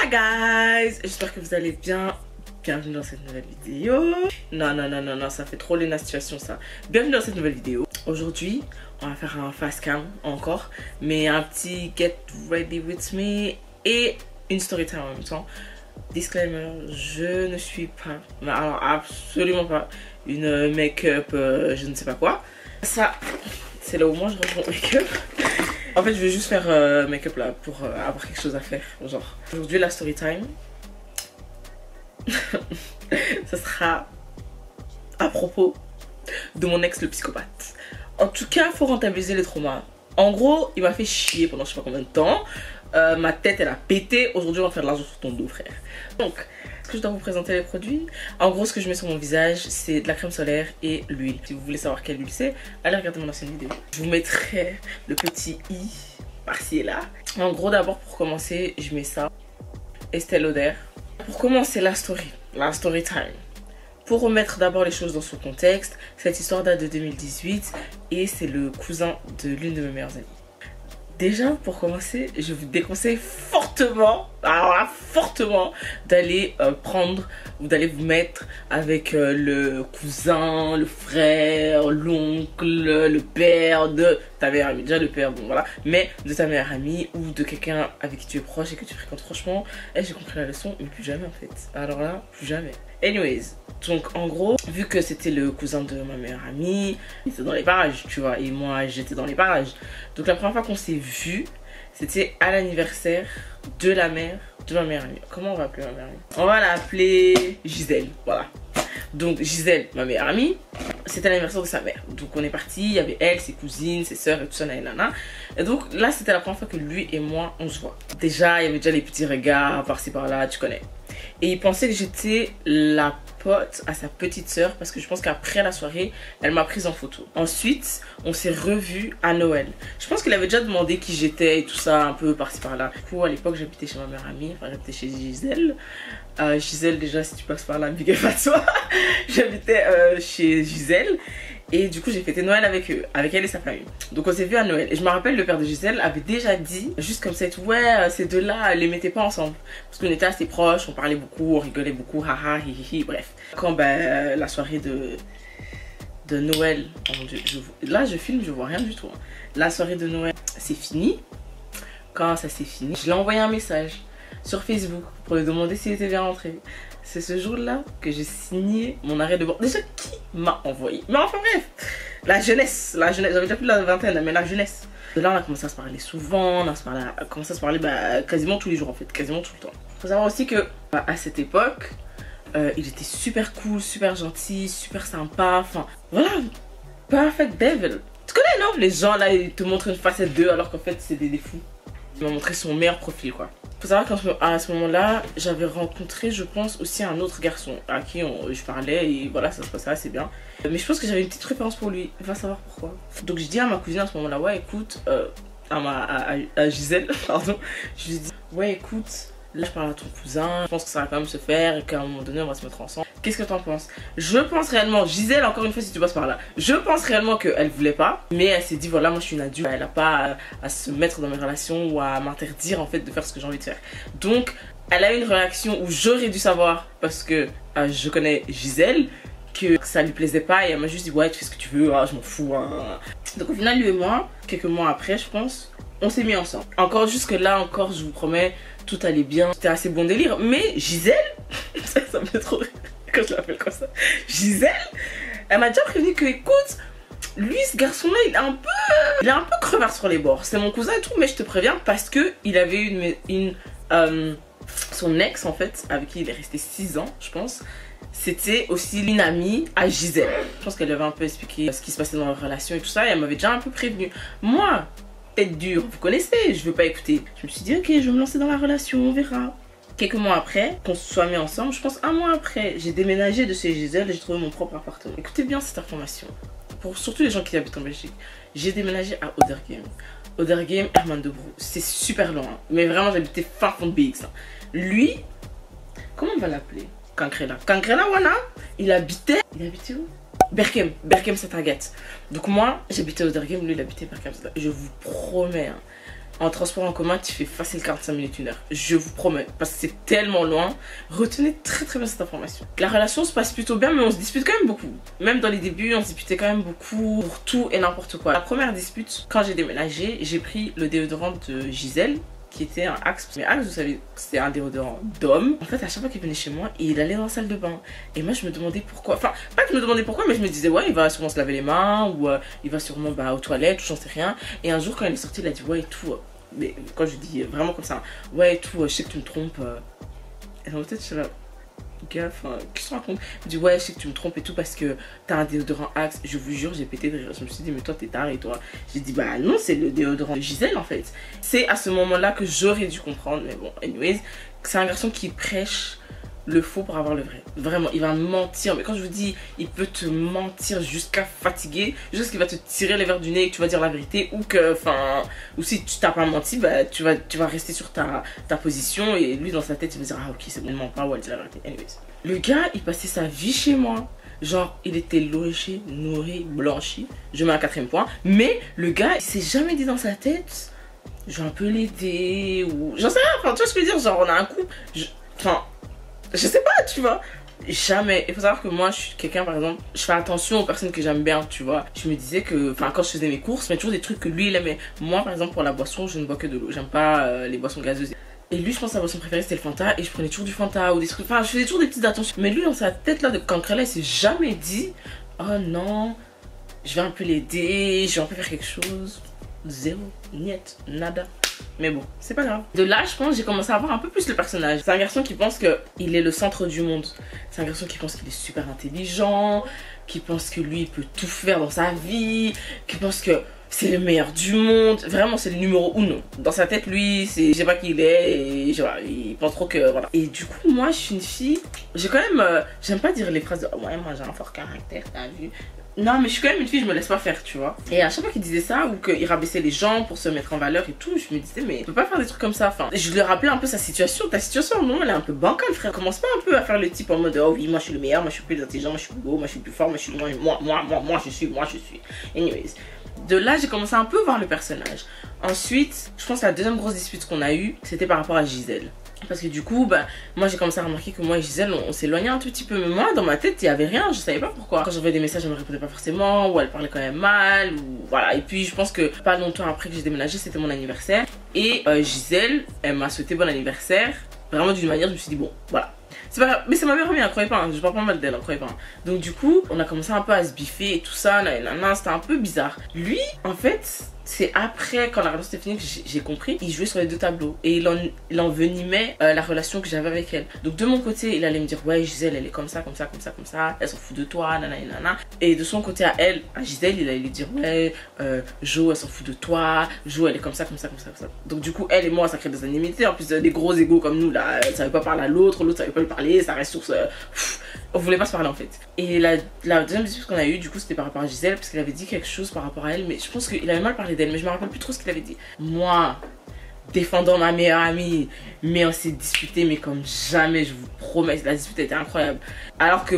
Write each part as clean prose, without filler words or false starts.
Hi guys, j'espère que vous allez bien. Bienvenue dans cette nouvelle vidéo. Non, ça fait trop Lena situation ça. Bienvenue dans cette nouvelle vidéo. Aujourd'hui, on va faire un fast cam encore, mais un petit get ready with me et une story time en même temps. Disclaimer, je ne suis pas, alors absolument pas, une make-up je ne sais pas quoi. Ça, c'est là où moi je range mon make-up. En fait, je vais juste faire make-up là pour avoir quelque chose à faire. Genre, aujourd'hui, la story time, ça sera à propos de mon ex, le psychopathe. En tout cas, faut rentabiliser les traumas. En gros, il m'a fait chier pendant je sais pas combien de temps. Ma tête, elle a pété. Aujourd'hui, on va faire de l'argent sur ton dos, frère. Donc, est-ce que je dois vous présenter les produits? En gros, ce que je mets sur mon visage, c'est de la crème solaire et l'huile. Si vous voulez savoir quelle huile c'est, allez regarder mon ancienne vidéo. Je vous mettrai le petit i par-ci et là. En gros, d'abord, pour commencer, je mets ça. Estée Lauder. Pour commencer la story time. Pour remettre d'abord les choses dans son contexte, cette histoire date de 2018 et c'est le cousin de l'une de mes meilleures amies. Déjà, pour commencer, je vous déconseille fortement, alors là, fortement, d'aller prendre ou d'aller vous mettre avec le cousin, le frère, l'oncle, le père de ta meilleure amie. Déjà le père, bon voilà, mais de ta meilleure amie ou de quelqu'un avec qui tu es proche et que tu fréquentes. Franchement, j'ai compris la leçon, mais plus jamais en fait. Alors là, plus jamais. Anyways, donc en gros, vu que c'était le cousin de ma meilleure amie, il était dans les parages, tu vois, et moi j'étais dans les parages. Donc la première fois qu'on s'est vu, c'était à l'anniversaire de la mère de ma meilleure amie. Comment on va appeler ma meilleure amie? On va l'appeler Gisèle, voilà. Donc Gisèle, ma meilleure amie, c'était l'anniversaire de sa mère. Donc on est parti, il y avait elle, ses cousines, ses soeurs et tout ça, nanana. Et donc là, c'était la première fois que lui et moi, on se voit. Déjà, il y avait déjà les petits regards par-ci par-là, tu connais. Et il pensait que j'étais la pote à sa petite soeur parce que je pense qu'après la soirée, elle m'a prise en photo. Ensuite, on s'est revus à Noël. Je pense qu'il avait déjà demandé qui j'étais et tout ça, un peu par-ci par-là. Du coup, à l'époque, j'habitais chez ma meilleure amie, enfin j'habitais chez Gisèle. Gisèle, déjà, si tu passes par là, big up à toi. J'habitais chez Gisèle. Et du coup, j'ai fêté Noël avec eux, avec elle et sa famille. Donc, on s'est vu à Noël. Et je me rappelle, le père de Gisèle avait déjà dit, juste comme ça, ouais, ces deux-là, les mettaient pas ensemble. Parce qu'on était assez proches, on parlait beaucoup, on rigolait beaucoup, haha, hihihi, bref. Quand la soirée de Noël, oh mon Dieu, là, je filme, je vois rien du tout. Hein. La soirée de Noël, c'est fini. Quand ça s'est fini, je lui ai envoyé un message sur Facebook pour lui demander s'il était bien rentré. C'est ce jour-là que j'ai signé mon arrêt de mort. Déjà, qui m'a envoyé? Mais enfin bref, la jeunesse, j'avais déjà plus de la vingtaine, mais la jeunesse. De là, on a commencé à se parler souvent, on a commencé à se parler quasiment tous les jours en fait, quasiment tout le temps. Faut savoir aussi que à cette époque, il était super cool, super gentil, super sympa, enfin voilà, perfect devil. Tu connais non? Les gens là, ils te montrent une facette d'eux alors qu'en fait c'est des fous. Il m'a montré son meilleur profil quoi. Faut savoir qu'à ce moment-là, j'avais rencontré, je pense, aussi un autre garçon à qui je parlais et voilà, ça se passait assez bien. Mais je pense que j'avais une petite préférence pour lui, va savoir pourquoi. Donc je dis à ma cousine à ce moment-là, ouais écoute, à Gisèle, pardon, je lui dis, ouais écoute, là je parle à ton cousin, je pense que ça va quand même se faire et qu'à un moment donné on va se mettre ensemble. Qu'est-ce que t'en penses? Je pense réellement, Gisèle, encore une fois si tu passes par là, je pense réellement qu'elle voulait pas, mais elle s'est dit voilà moi je suis une adulte, elle a pas à se mettre dans mes relations ou à m'interdire en fait de faire ce que j'ai envie de faire. Donc elle a eu une réaction où j'aurais dû savoir parce que je connais Gisèle que ça lui plaisait pas et elle m'a juste dit ouais tu fais ce que tu veux, je m'en fous. Hein. Donc au final lui et moi, quelques mois après je pense, on s'est mis ensemble. Encore jusque là encore je vous promets, tout allait bien, c'était assez bon délire, mais Gisèle, ça me fait trop rire quand je l'appelle comme ça, Gisèle, elle m'a déjà prévenu que écoute, lui ce garçon là il est un peu crevard sur les bords, c'est mon cousin et tout mais je te préviens parce que il avait son ex en fait, avec qui il est resté 6 ans je pense, c'était aussi une amie à Gisèle. Je pense qu'elle avait un peu expliqué ce qui se passait dans leur relation et tout ça et elle m'avait déjà un peu prévenu. Moi, tête dure, vous connaissez, je veux pas écouter. Je me suis dit ok je vais me lancer dans la relation, on verra. Quelques mois après, qu'on se soit mis ensemble, je pense un mois après, j'ai déménagé de chez Gisèle et j'ai trouvé mon propre appartement. Écoutez bien cette information, pour surtout les gens qui habitent en Belgique. J'ai déménagé à Oderghem. Oderghem, Herman de Brou. C'est super loin, mais vraiment j'habitais fin fond de BX. Hein. Lui, comment on va l'appeler? Kankrela. Kankrela Wana, il habitait où? Berkem, Berkem Satagat. Donc moi, j'habitais Oderghem, lui il habitait Berkem Satagat. Je vous promets, hein, En transport en commun, tu fais facile 45 minutes, 1 heure. Je vous promets, parce que c'est tellement loin. Retenez très très bien cette information. La relation se passe plutôt bien, mais on se dispute quand même beaucoup. Même dans les débuts, on se disputait quand même beaucoup pour tout et n'importe quoi. La première dispute, quand j'ai déménagé, j'ai pris le déodorant de Gisèle, qui était un Axe. Mais Axe, vous savez, c'était un déodorant d'homme. En fait, à chaque fois qu'il venait chez moi, il allait dans la salle de bain. Et moi, je me demandais pourquoi. Enfin, pas que je me demandais pourquoi, mais je me disais, ouais, il va sûrement se laver les mains, ou il va sûrement aux toilettes, ou j'en sais rien. Et un jour, quand il est sorti, il a dit, ouais, et tout. Mais quand je dis vraiment comme ça, ouais, et tout, je sais que tu me trompes. Et dans ma tête, je suis là, gars, enfin, qu'est-ce que tu racontes? Il me dit, ouais, je sais que tu me trompes et tout parce que t'as un déodorant Axe. Je vous jure, j'ai pété de rire. Je me suis dit, mais toi, t'es taré, toi. J'ai dit, bah non, c'est le déodorant de Gisèle en fait. C'est à ce moment-là que j'aurais dû comprendre, mais bon, anyways, c'est un garçon qui prêche le faux pour avoir le vrai. Vraiment, il va mentir. Mais quand je vous dis, il peut te mentir jusqu'à fatiguer, jusqu'à ce qu'il va te tirer les verres du nez et que tu vas dire la vérité, ou que, enfin, ou si tu t'as pas menti, bah tu vas rester sur ta position et lui dans sa tête il va dire ah ok c'est bon, il ment pas ou elle dit la vérité. Anyways, le gars il passait sa vie chez moi. Genre, il était logé, nourri, blanchi. Je mets un 4e point. Mais le gars, il s'est jamais dit dans sa tête, je vais un peu l'aider ou j'en sais rien. Enfin, tu vois ce que je veux dire. Genre, on a un coup. Enfin, je sais pas, tu vois. Jamais. Il faut savoir que moi, je suis quelqu'un, par exemple, je fais attention aux personnes que j'aime bien, tu vois. Je me disais que, enfin, quand je faisais mes courses, il y a toujours des trucs que lui, il aimait. Moi, par exemple, pour la boisson, je ne bois que de l'eau. J'aime pas les boissons gazeuses. Et lui, je pense que sa boisson préférée, c'était le Fanta. Et je prenais toujours du Fanta ou des trucs. Enfin, je faisais toujours des petites attentions. Mais lui, dans sa tête, là, de cancrela, il s'est jamais dit, oh non, je vais un peu l'aider, je vais un peu faire quelque chose. Zéro, niet, nada. Mais bon, c'est pas grave. De là, je pense, j'ai commencé à voir un peu plus le personnage. C'est un garçon qui pense qu'il est le centre du monde. C'est un garçon qui pense qu'il est super intelligent, qui pense que lui, il peut tout faire dans sa vie, qui pense que c'est le meilleur du monde. Vraiment, c'est le numéro 1. Dans sa tête, lui, c'est je sais pas qui il est et voilà, il pense trop que voilà. Et du coup, moi, je suis une fille, j'ai quand même, j'aime pas dire les phrases de ouais, moi j'ai un fort caractère, t'as vu. Non, mais je suis quand même une fille, je me laisse pas faire, tu vois. Et à chaque fois qu'il disait ça, ou qu'il rabaissait les gens pour se mettre en valeur et tout, je me disais, mais tu peux pas faire des trucs comme ça. Enfin, je lui rappelais un peu sa situation. Ta situation, non, elle est un peu bancale, frère. Commence pas un peu à faire le type en mode, oh oui, moi je suis le meilleur, moi je suis plus intelligent, moi je suis plus beau, moi je suis plus fort, moi je suis. Moi je suis. Anyways. De là, j'ai commencé un peu à voir le personnage. Ensuite, je pense que la deuxième grosse dispute qu'on a eue, c'était par rapport à Gisèle. Parce que du coup, bah, moi j'ai commencé à remarquer que moi et Gisèle, on s'éloignait un tout petit peu. Mais moi, dans ma tête, il n'y avait rien, je savais pas pourquoi. Quand j'envoyais des messages, elle me répondait pas forcément, ou elle parlait quand même mal, ou voilà. Et puis, je pense que pas longtemps après que j'ai déménagé, c'était mon anniversaire. Et Gisèle, elle m'a souhaité bon anniversaire. Vraiment d'une manière, je me suis dit, bon, voilà. C'est pas grave, mais c'est ma meilleure amie, hein, croyez pas, hein, je parle pas mal d'elle, hein, croyez pas. Hein. Donc du coup, on a commencé un peu à se biffer et tout ça, c'était un peu bizarre. Lui, en fait, c'est après, quand la relation était finie, que j'ai compris, il jouait sur les deux tableaux. Et il envenimait la relation que j'avais avec elle. Donc de mon côté, il allait me dire, ouais, Gisèle, elle est comme ça, elle s'en fout de toi, nanana. Et de son côté à elle, à Gisèle, il allait lui dire, ouais, Jo, elle s'en fout de toi, Jo, elle est comme ça. Donc du coup, elle et moi, ça crée des animosités. En plus, des gros égos comme nous, là, elle savait pas parler à l'autre savait pas lui parler, ça reste sur ce... on voulait pas se parler en fait. Et la deuxième dispute qu'on a eue, du coup, c'était par rapport à Gisèle, parce qu'elle avait dit quelque chose par rapport à elle, mais je pense qu'il avait mal parlé d'elle, mais je me rappelle plus trop ce qu'il avait dit. Moi, défendant ma meilleure amie, mais on s'est disputé, mais comme jamais, je vous promets, la dispute était incroyable. Alors que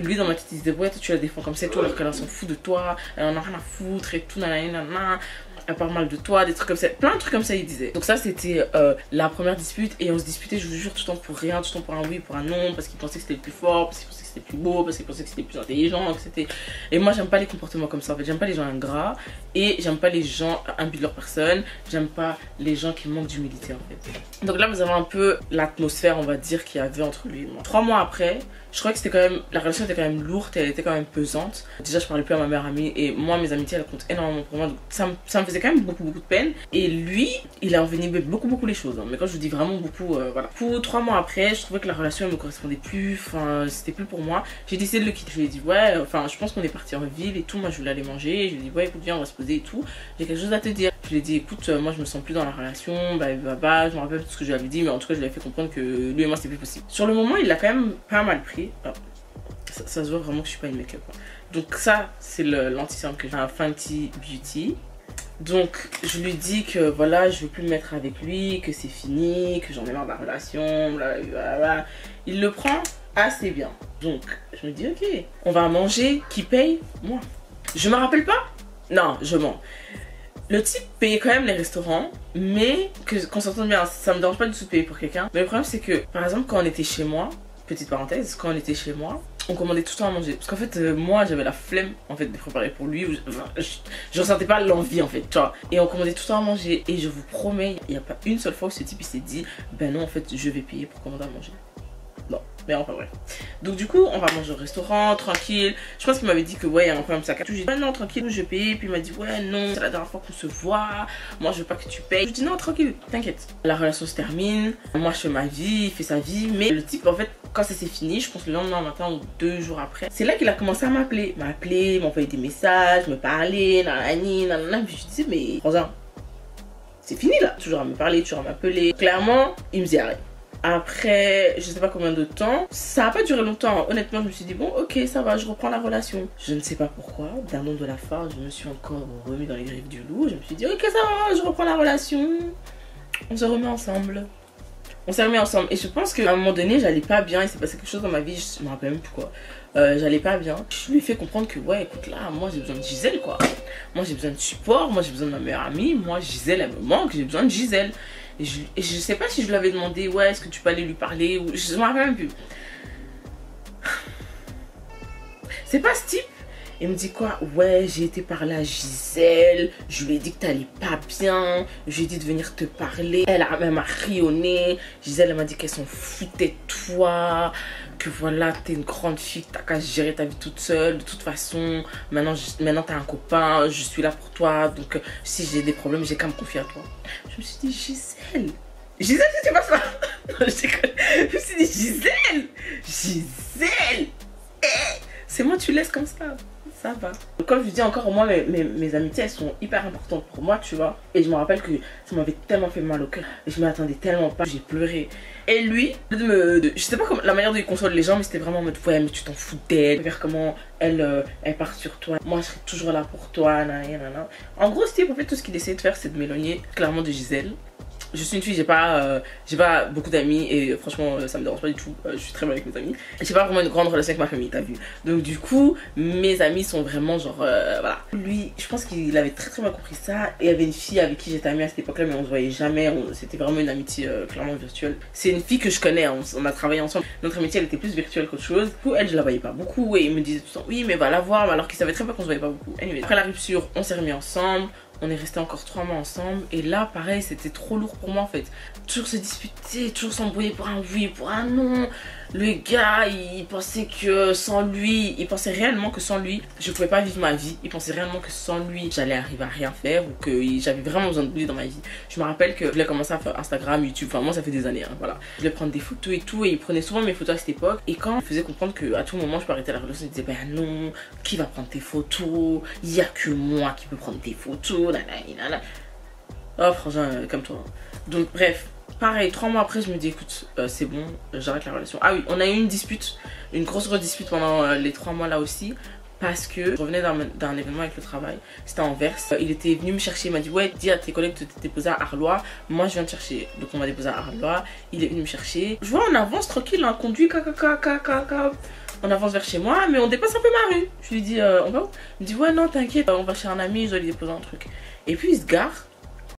lui, dans ma tête, il disait, ouais, toi tu la défends comme c'est toi, alors qu'elle s'en fout de toi, elle en a rien à foutre et tout, nanana. Elle parle mal de toi, des trucs comme ça, plein de trucs comme ça il disait. Donc ça c'était la première dispute et on se disputait, je vous jure, tout le temps pour rien, tout le temps pour un oui, pour un non, parce qu'il pensait que c'était le plus fort, parce qu'il pensait que c'était plus beau, parce qu'il pensait que c'était plus intelligent, que c'était... Et moi j'aime pas les comportements comme ça en fait, j'aime pas les gens ingrats et j'aime pas les gens imbus de leur personne, j'aime pas les gens qui manquent d'humilité en fait. Donc là vous avez un peu l'atmosphère on va dire qu'il y avait entre lui et moi. 3 mois après, je crois que c'était quand même, la relation était quand même lourde et elle était quand même pesante. Déjà je parlais plus à ma meilleure amie et moi mes amitiés elles comptent énormément pour moi, donc ça me faisait quand même beaucoup de peine. Et lui, il a envenimé beaucoup les choses, hein. Mais quand je vous dis vraiment beaucoup, voilà. Pour 3 mois après, je trouvais que la relation elle me correspondait plus, enfin c'était plus pour moi. J'ai décidé de le quitter. Je lui ai dit ouais, enfin je pense qu'on est parti en ville et tout, moi je voulais aller manger. Je lui ai dit ouais écoute viens on va se poser et tout. J'ai quelque chose à te dire. Je lui ai dit écoute moi je me sens plus dans la relation, bah je me rappelle tout ce que je lui avais dit, mais en tout cas je lui ai fait comprendre que lui et moi c'était plus possible. Sur le moment il l'a quand même pas mal pris. Oh. Ça se voit vraiment que je suis pas une make-up. Hein. Donc ça c'est l'anti-cerne que j'ai, un Fenty Beauty. Donc je lui dis que voilà je veux plus me mettre avec lui, que c'est fini, que j'en ai marre de la relation, blablabla. Il le prend assez bien. Donc je me dis ok, on va manger, qui paye? Moi. Je me rappelle pas? Non, je mens. Le type payait quand même les restaurants, mais qu'on s'entende bien, ça me dérange pas du tout de payer pour quelqu'un. Mais le problème c'est que, par exemple, quand on était chez moi, petite parenthèse, quand on était chez moi, on commandait tout le temps à manger. Parce qu'en fait, moi j'avais la flemme en fait de préparer pour lui. Je ressentais pas l'envie en fait, tu vois. Et on commandait tout le temps à manger. Et je vous promets, il n'y a pas une seule fois où ce type il s'est dit, ben non en fait je vais payer pour commander à manger. Non, mais enfin bref. Donc du coup, on va manger au restaurant, tranquille. Je pense qu'il m'avait dit que ouais, il y a un problème sac à tout. J'ai dit ouais, non, tranquille, je vais payer. Puis il m'a dit ouais, non, c'est la dernière fois qu'on se voit. Moi, je veux pas que tu payes. Je lui dis non, tranquille, t'inquiète. La relation se termine. Moi, je fais ma vie, il fait sa vie. Mais le type, en fait, quand ça s'est fini, je pense le lendemain matin ou 2 jours après, c'est là qu'il a commencé à m'appeler. M'envoyer des messages, me parler, nanani, nanana. Puis je disais, mais Rosa, c'est fini là. Toujours à me parler, toujours à m'appeler. Clairement, il me dit arrête. Après, je sais pas combien de temps, ça a pas duré longtemps. Honnêtement, je me suis dit, bon, ok, ça va, je reprends la relation. Je ne sais pas pourquoi, d'un nom de la phare, je me suis encore remis dans les griffes du loup. Je me suis dit, ok, ça va, je reprends la relation. On se remet ensemble. On s'est remis ensemble. Et je pense qu'à un moment donné, j'allais pas bien. Il s'est passé quelque chose dans ma vie, je me rappelle même plus quoi. J'allais pas bien. Je lui ai fait comprendre que, ouais, écoute, là, moi j'ai besoin de Gisèle, quoi. Moi j'ai besoin de support, moi j'ai besoin de ma meilleure amie. Moi, Gisèle, elle me manque, j'ai besoin de Gisèle. Et je sais pas si je lui avais demandé, ouais, est-ce que tu peux aller lui parler ou... Je me rappelle même plus. C'est pas ce type. Il me dit quoi? Ouais, j'ai été parler à Gisèle. Je lui ai dit que t'allais pas bien. Je lui ai dit de venir te parler. Elle a même ri au nez. Gisèle, elle m'a dit qu'elle s'en foutait de toi. Que voilà, t'es une grande fille, t'as qu'à gérer ta vie toute seule. De toute façon, maintenant t'as un copain. Je suis là pour toi. Donc, si j'ai des problèmes, j'ai qu'à me confier à toi. Je me suis dit, Gisèle. Gisèle, c'est pas ça. Non, je déconne. Je me suis dit, Gisèle. Gisèle. C'est moi, tu laisses comme ça. Ça va. Comme je dis encore, moi, mes amitiés, elles sont hyper importantes pour moi, tu vois. Et je me rappelle que ça m'avait tellement fait mal au cœur. Et je m'y attendais tellement pas. J'ai pleuré. Et lui, je sais pas la manière dont il console les gens, mais c'était vraiment en mode, ouais, mais tu t'en fous d'elle. Regarde comment elle part sur toi. Moi, je serai toujours là pour toi. Nanana. En gros, Steve, en fait, tout ce qu'il essaie de faire, c'est de m'éloigner clairement de Gisèle. Je suis une fille, j'ai pas beaucoup d'amis et franchement ça me dérange pas du tout, je suis très bien avec mes amis. J'ai pas vraiment une grande relation avec ma famille, t'as vu. Donc du coup, mes amis sont vraiment genre, voilà. Lui, je pense qu'il avait très bien compris ça. Et il y avait une fille avec qui j'étais amie à cette époque-là, mais on se voyait jamais, c'était vraiment une amitié clairement virtuelle. C'est une fille que je connais, on a travaillé ensemble. Notre amitié elle était plus virtuelle qu'autre chose. Du coup, elle je la voyais pas beaucoup et il me disait tout le temps, oui mais va la voir, alors qu'il savait très bien qu'on se voyait pas beaucoup. Anyway, après la rupture, on s'est remis ensemble. On est resté encore 3 mois ensemble. Et là, pareil, c'était trop lourd pour moi en fait. Toujours se disputer, toujours s'embrouiller pour un oui, pour un non. Le gars, il pensait que sans lui, il pensait réellement que sans lui, je pouvais pas vivre ma vie. Il pensait réellement que sans lui, j'allais arriver à rien faire ou que j'avais vraiment besoin de lui dans ma vie. Je me rappelle que je voulais commencer à faire Instagram, YouTube. Enfin, moi, ça fait des années, hein, voilà. Je voulais prendre des photos et tout. Et il prenait souvent mes photos à cette époque. Et quand il faisait comprendre qu'à tout moment, je peux arrêter la relation, il disait, ben non, qui va prendre tes photos? Il y a que moi qui peux prendre tes photos. Nanana. Oh, frangin, comme toi. Donc, bref. Pareil, 3 mois après, je me dis, écoute, c'est bon, j'arrête la relation. Ah oui, on a eu une dispute, une grosse dispute pendant les 3 mois là aussi. Parce que je revenais d'un événement avec le travail, c'était à Anvers. Il était venu me chercher, il m'a dit, ouais, dis à tes collègues de te déposer à Arlois. Moi, je viens te chercher. Donc, on m'a déposé à Arlois. Il est venu me chercher. Je vois, on avance tranquille, on conduit, on avance vers chez moi, mais on dépasse un peu ma rue. Je lui dis, on va où? Il me dit, ouais, non, t'inquiète, on va chez un ami, je dois lui déposer un truc. Et puis, il se gare.